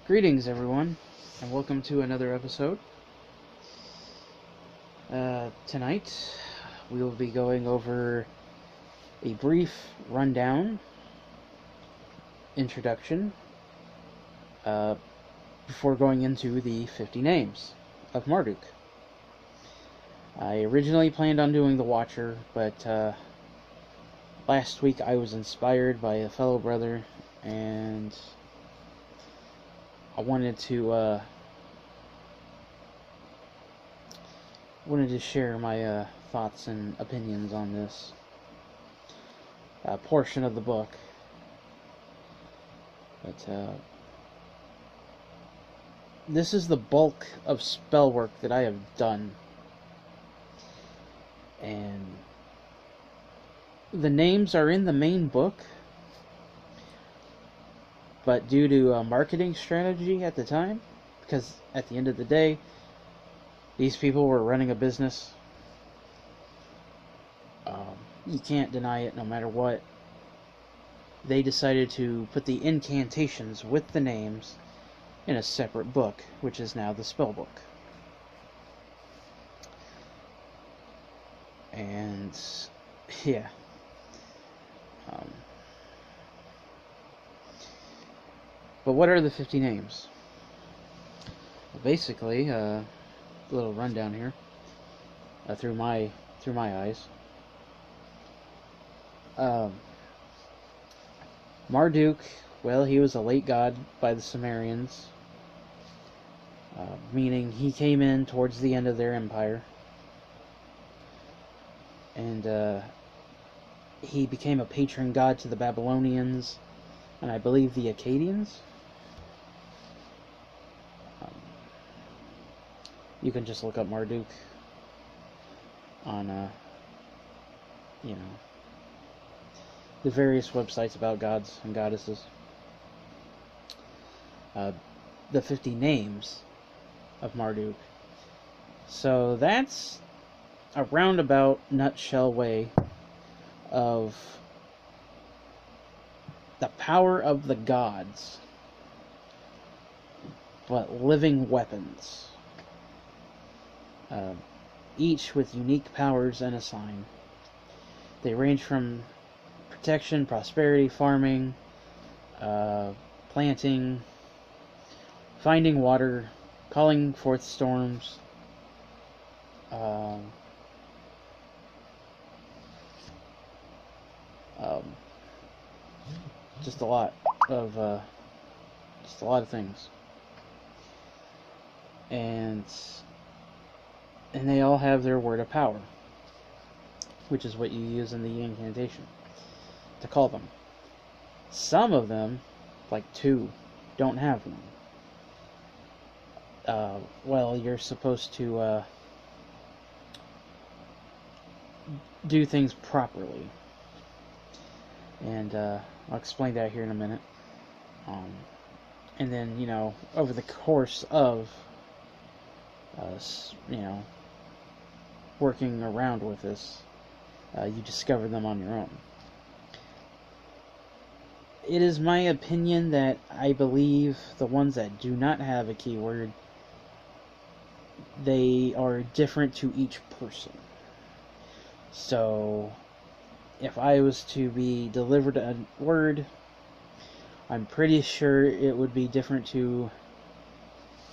Greetings, everyone, and welcome to another episode. Tonight, we will be going over a brief rundown, introduction, before going into the 50 names of Marduk. I originally planned on doing the Watcher, but last week I was inspired by a fellow brother, and I wanted to share my thoughts and opinions on this portion of the book. But this is the bulk of spell work that I have done, and the names are in the main book. But due to a marketing strategy at the time, because at the end of the day, these people were running a business. You can't deny it no matter what. They decided to put the incantations with the names in a separate book, which is now the spell book. And, yeah. But what are the 50 names? Well, basically, a little rundown here through my eyes. Marduk, well, he was a late god by the Sumerians, meaning he came in towards the end of their empire, and he became a patron god to the Babylonians, and I believe the Akkadians. You can just look up Marduk on, the various websites about gods and goddesses. The 50 names of Marduk. So that's a roundabout nutshell way of the power of the gods, but living weapons. Each with unique powers and a sign. They range from protection, prosperity, farming, planting, finding water, calling forth storms, just a lot of things. And they all have their word of power, which is what you use in the incantation to call them. Some of them, like 2, don't have one. Well, you're supposed to do things properly, and I'll explain that here in a minute. And then, over the course of working around with this, you discover them on your own. It is my opinion that I believe the ones that do not have a keyword, they are different to each person. So, if I was to be delivered a word, I'm pretty sure it would be different to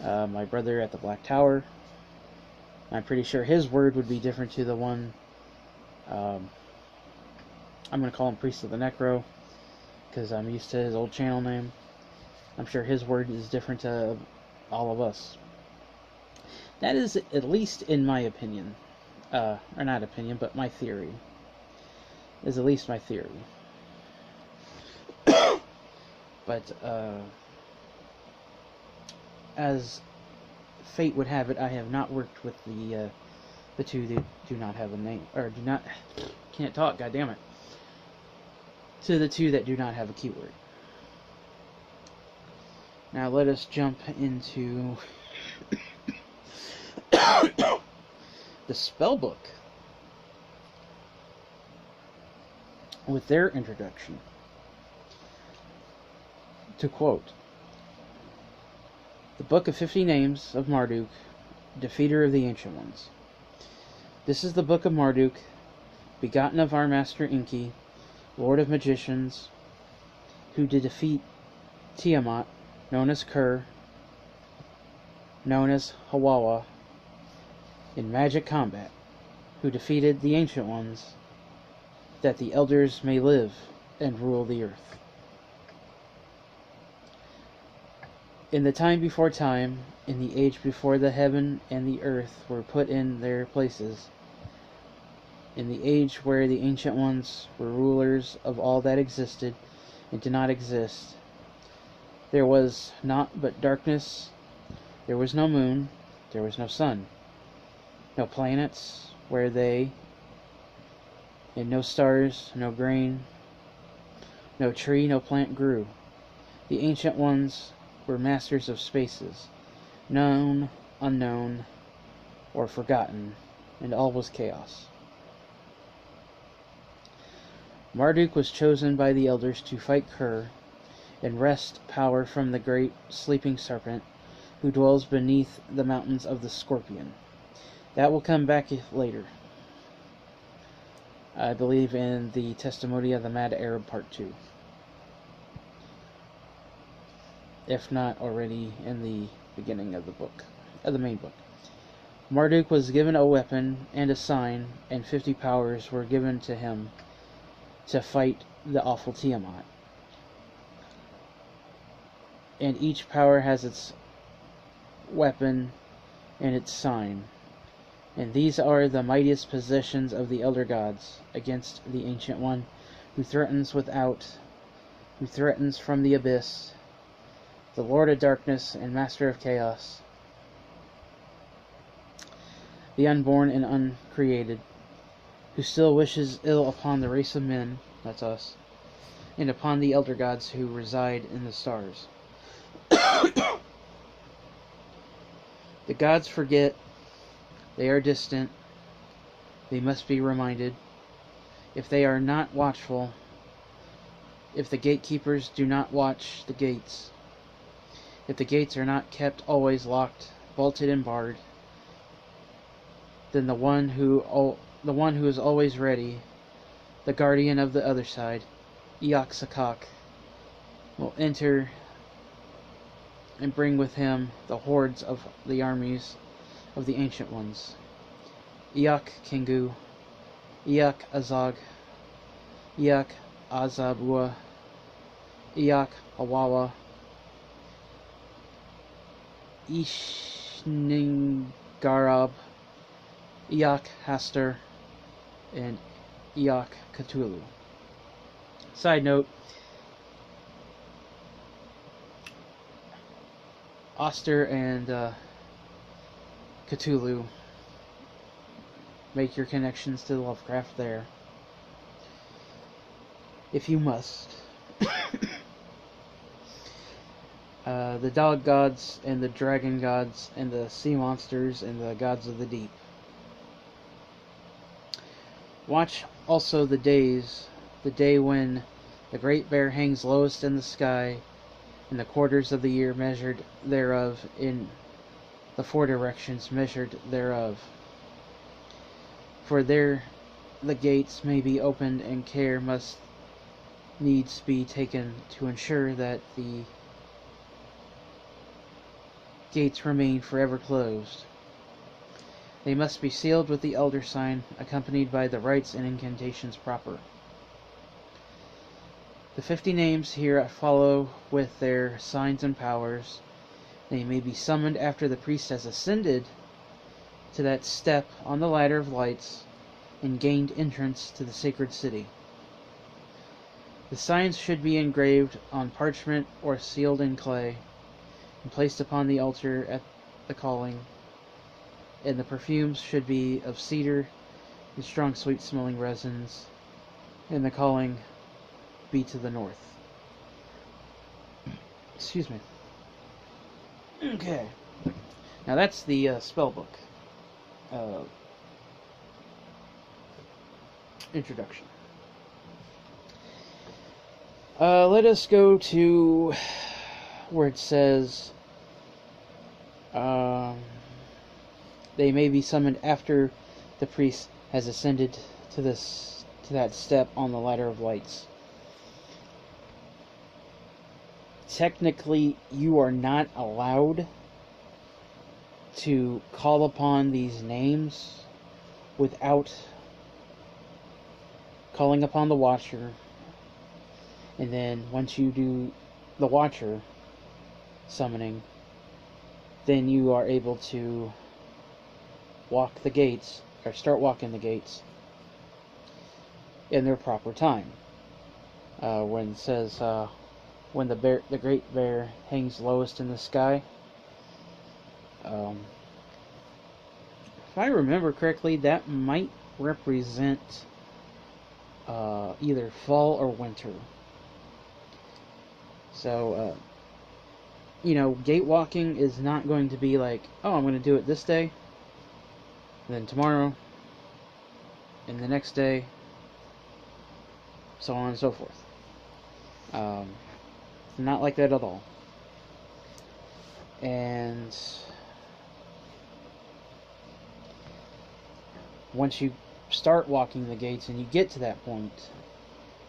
my brother at the Black Tower. I'm pretty sure his word would be different to the one, I'm going to call him Priest of the Necro, because I'm used to his old channel name. I'm sure his word is different to all of us. That is, at least in my opinion, or not opinion, but my theory, is at least my theory. But, as fate would have it, I have not worked with the 2 that do not have a name, or can't talk, goddammit, to the 2 that do not have a keyword. Now let us jump into the spellbook with their introduction. To quote, The Book of 50 Names of Marduk, Defeater of the Ancient Ones. This is the Book of Marduk, begotten of our master Enki, Lord of Magicians, who did defeat Tiamat, known as Kur, known as Hawawa, in magic combat, who defeated the Ancient Ones, that the elders may live and rule the earth. In the time before time, in the age before the heaven and the earth were put in their places, in the age where the Ancient Ones were rulers of all that existed and did not exist, there was naught but darkness, there was no moon, there was no sun, no planets where they, and no stars, no grain, no tree, no plant grew. The Ancient Ones were masters of spaces, known, unknown, or forgotten, and all was chaos. Marduk was chosen by the elders to fight Kur and wrest power from the great sleeping serpent who dwells beneath the mountains of the Scorpion. That will come back later. I believe in the Testimony of the Mad Arab Part 2. If not already in the beginning of the book, of the main book. Marduk was given a weapon and a sign, and 50 powers were given to him to fight the awful Tiamat. And each power has its weapon and its sign. And these are the mightiest possessions of the elder gods against the Ancient One, who threatens without, who threatens from the abyss, the Lord of Darkness and Master of Chaos, the unborn and uncreated, who still wishes ill upon the race of men, that's us, and upon the elder gods who reside in the stars. The gods forget, they are distant, they must be reminded. If they are not watchful, if the gatekeepers do not watch the gates, if the gates are not kept always locked, bolted, and barred, then the one who is always ready, the guardian of the other side, Eoxakak, will enter and bring with him the hordes of the armies of the Ancient Ones. Eok Kingu, Eok Azog, Eok Azabua, Eok Awawa, Ishningarab, Eok Haster, and Eok Cthulhu. Side note, Oster and Cthulhu, make your connections to Lovecraft there, if you must. The dog gods and the dragon gods and the sea monsters and the gods of the deep. Watch also the day when the great bear hangs lowest in the sky, and the quarters of the year measured thereof, in the 4 directions measured thereof. For there the gates may be opened, and care must needs be taken to ensure that the gates remain forever closed. They must be sealed with the elder sign, accompanied by the rites and incantations proper. The 50 names here follow with their signs and powers. They may be summoned after the priest has ascended to that step on the ladder of lights and gained entrance to the sacred city. The signs should be engraved on parchment or sealed in clay and placed upon the altar at the calling, and the perfumes should be of cedar and strong sweet-smelling resins, and the calling be to the north. Excuse me. Okay. Now that's the spell book introduction. Let us go to where it says They may be summoned after the priest has ascended to that step on the ladder of lights. Technically, you are not allowed to call upon these names without calling upon the Watcher. And then once you do the Watcher summoning, then you are able to walk the gates, or start walking the gates in their proper time. When it says, when the great bear hangs lowest in the sky. If I remember correctly, that might represent either fall or winter. So, gate walking is not going to be like, oh, I'm going to do it this day, and then tomorrow, and the next day, so on and so forth. Not like that at all. And once you start walking the gates and you get to that point,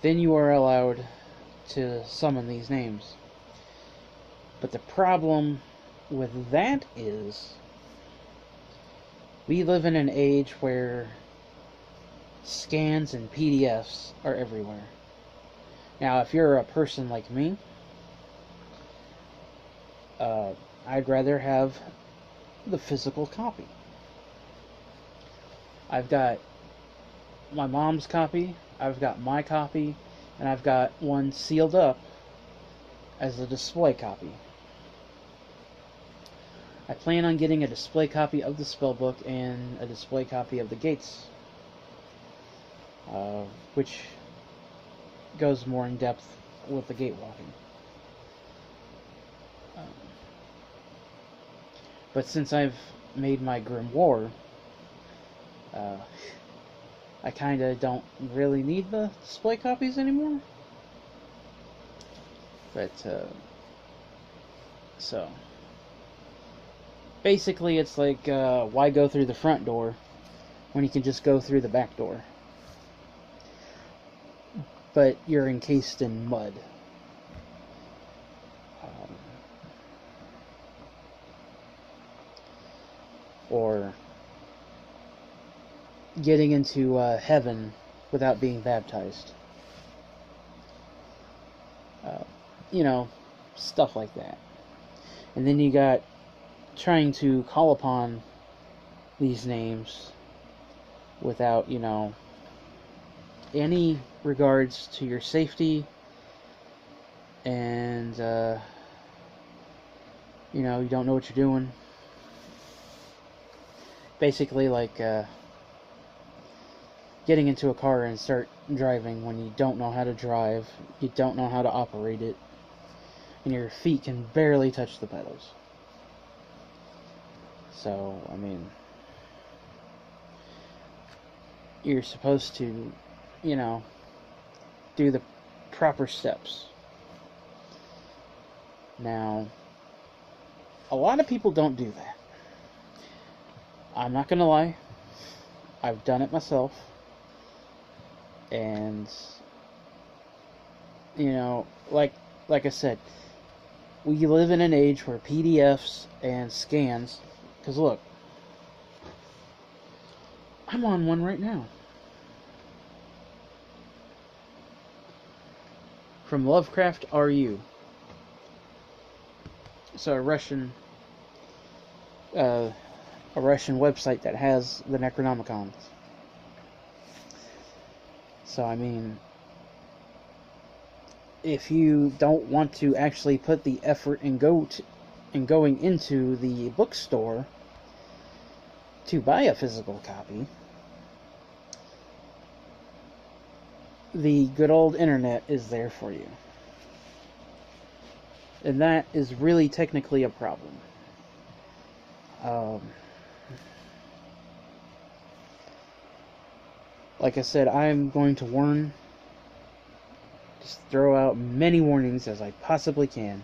then you are allowed to summon these names. But the problem with that is we live in an age where scans and PDFs are everywhere. Now, if you're a person like me, I'd rather have the physical copy. I've got my mom's copy, I've got my copy, and I've got one sealed up as a display copy. I plan on getting a display copy of the spellbook and a display copy of the gates, which goes more in depth with the gate walking. But since I've made my grimoire, I kinda don't really need the display copies anymore. But, so basically it's like, why go through the front door when you can just go through the back door? But you're encased in mud. Or getting into heaven without being baptized. Stuff like that. And then you got trying to call upon these names without, any regards to your safety, and, you don't know what you're doing. Basically, like, getting into a car and start driving when you don't know how to drive, you don't know how to operate it, and your feet can barely touch the pedals. So, you're supposed to, do the proper steps. Now, a lot of people don't do that. I'm not gonna lie, I've done it myself, and, like I said, we live in an age where PDFs and scans, because look, I'm on one right now. From Lovecraft RU. So a Russian website that has the Necronomicon. So, if you don't want to actually put the effort in going into the bookstore to buy a physical copy, the good old internet is there for you. And that is really technically a problem. Like I said, I'm going to warn, just throw out many warnings as I possibly can.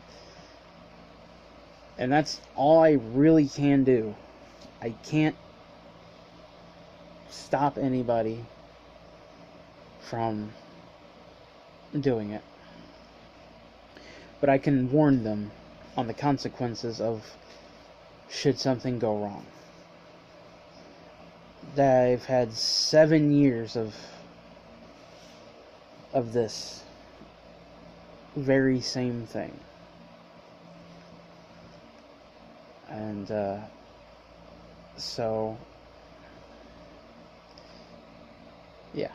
And that's all I really can do. I can't stop anybody from doing it. But I can warn them on the consequences of should something go wrong. That I've had 7 years of this very same thing. And so yeah.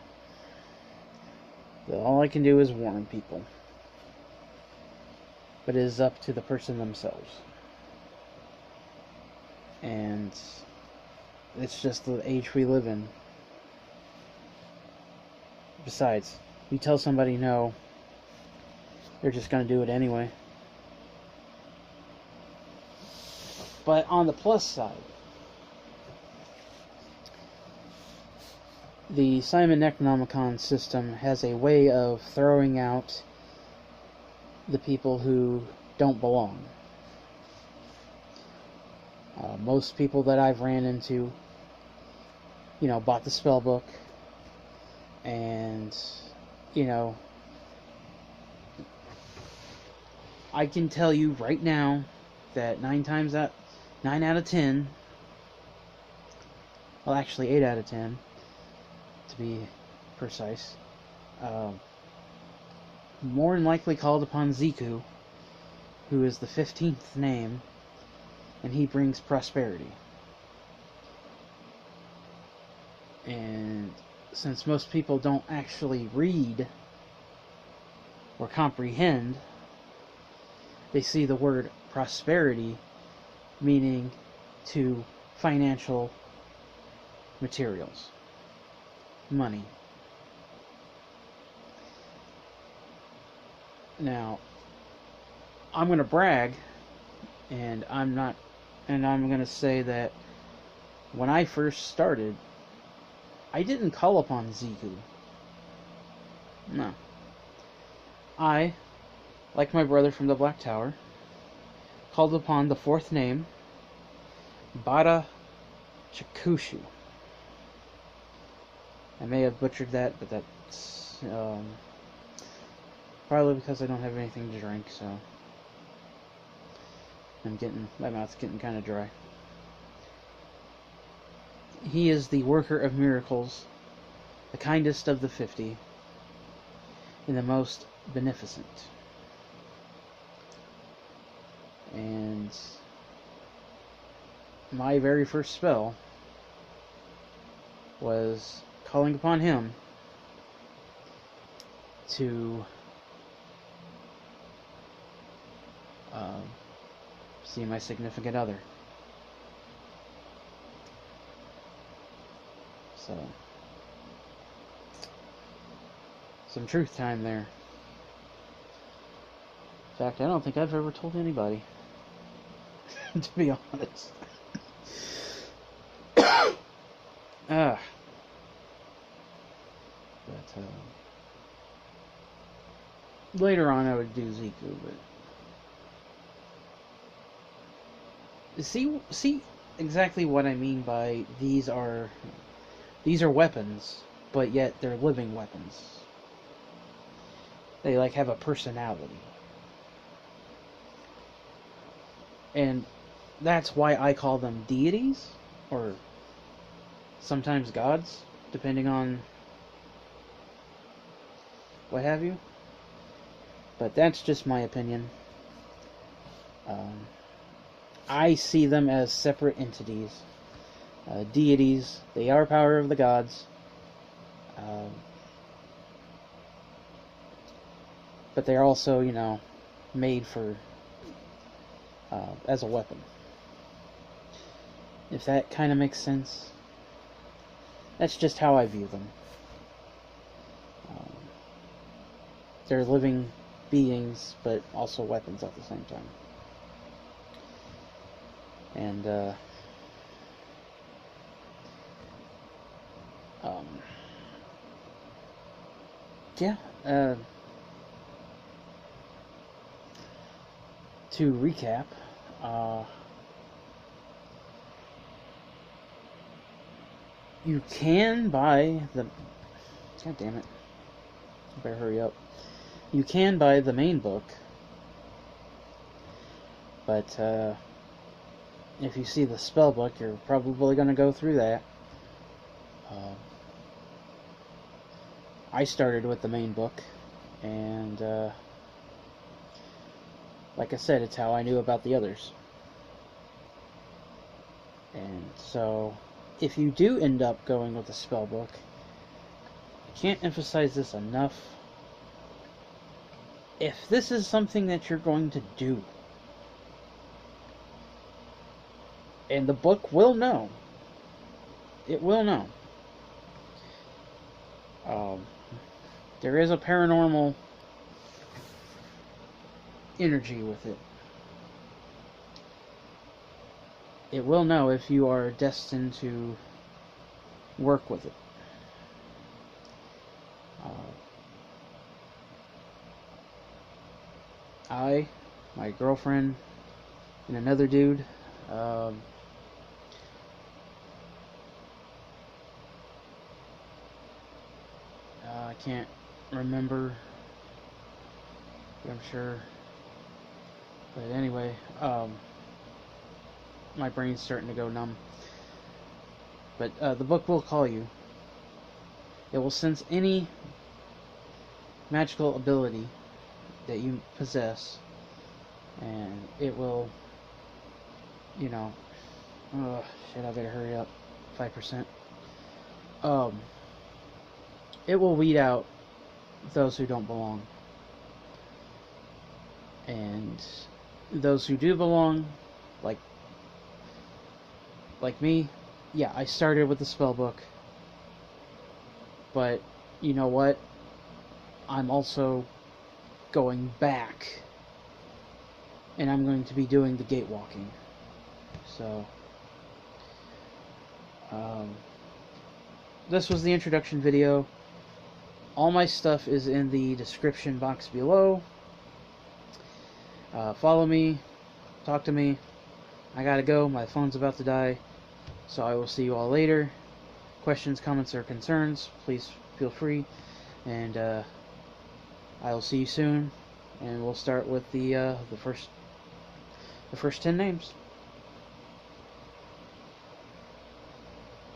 All I can do is warn people. But it is up to the person themselves. And it's just the age we live in. Besides, you tell somebody no, they're just going to do it anyway. But on the plus side, the Simon Necronomicon system has a way of throwing out the people who don't belong. Most people that I've ran into, bought the spell book, and, I can tell you right now that 9 out of 10, well, actually 8 out of 10, to be precise, more than likely called upon Ziku, who is the 15th name, and he brings prosperity. And since most people don't actually read or comprehend, they see the word prosperity meaning to financial materials, money. Now, I'm going to brag, and I'm going to say that when I first started, I didn't call upon Ziku. No. I, like my brother from the Black Tower, called upon the 4th name, Bada Chakushu. I may have butchered that, but that's probably because I don't have anything to drink, so my mouth's getting kind of dry. He is the worker of miracles, the kindest of the 50, and the most beneficent. And my very first spell was calling upon him to see my significant other. So, some truth time there. In fact, I don't think I've ever told anybody, to be honest. But, later on I would do Ziku, but see exactly what I mean by these are weapons, but yet they're living weapons. They have a personality. And that's why I call them deities, or sometimes gods, depending on what have you. But that's just my opinion. I see them as separate entities. Deities, they are power of the gods. But they're also, made for as a weapon. If that kind of makes sense. That's just how I view them. They're living beings, but also weapons at the same time. And, yeah, to recap, You can buy the... God damn it. I better hurry up. You can buy the main book. But, if you see the spell book, you're probably going to go through that. I started with the main book. And, like I said, it's how I knew about the others. And so... if you do end up going with the spellbook, I can't emphasize this enough. If this is something that you're going to do, and the book will know, it will know. There is a paranormal energy with it. It will know if you are destined to work with it. My girlfriend, and another dude, I can't remember, I'm sure, but anyway, my brain's starting to go numb. But the book will call you. It will sense any magical ability that you possess, and it will, you know, oh shit, I better hurry up. 5%. It will weed out those who don't belong, and those who do belong, like me, yeah, I started with the spellbook, but you know what? I'm also going back, and I'm going to be doing the gate walking. So, this was the introduction video. All my stuff is in the description box below. Follow me, talk to me. I gotta go, my phone's about to die. So I will see you all later. Questions, comments, or concerns, please feel free. And I will see you soon. And we'll start with the first 10 names.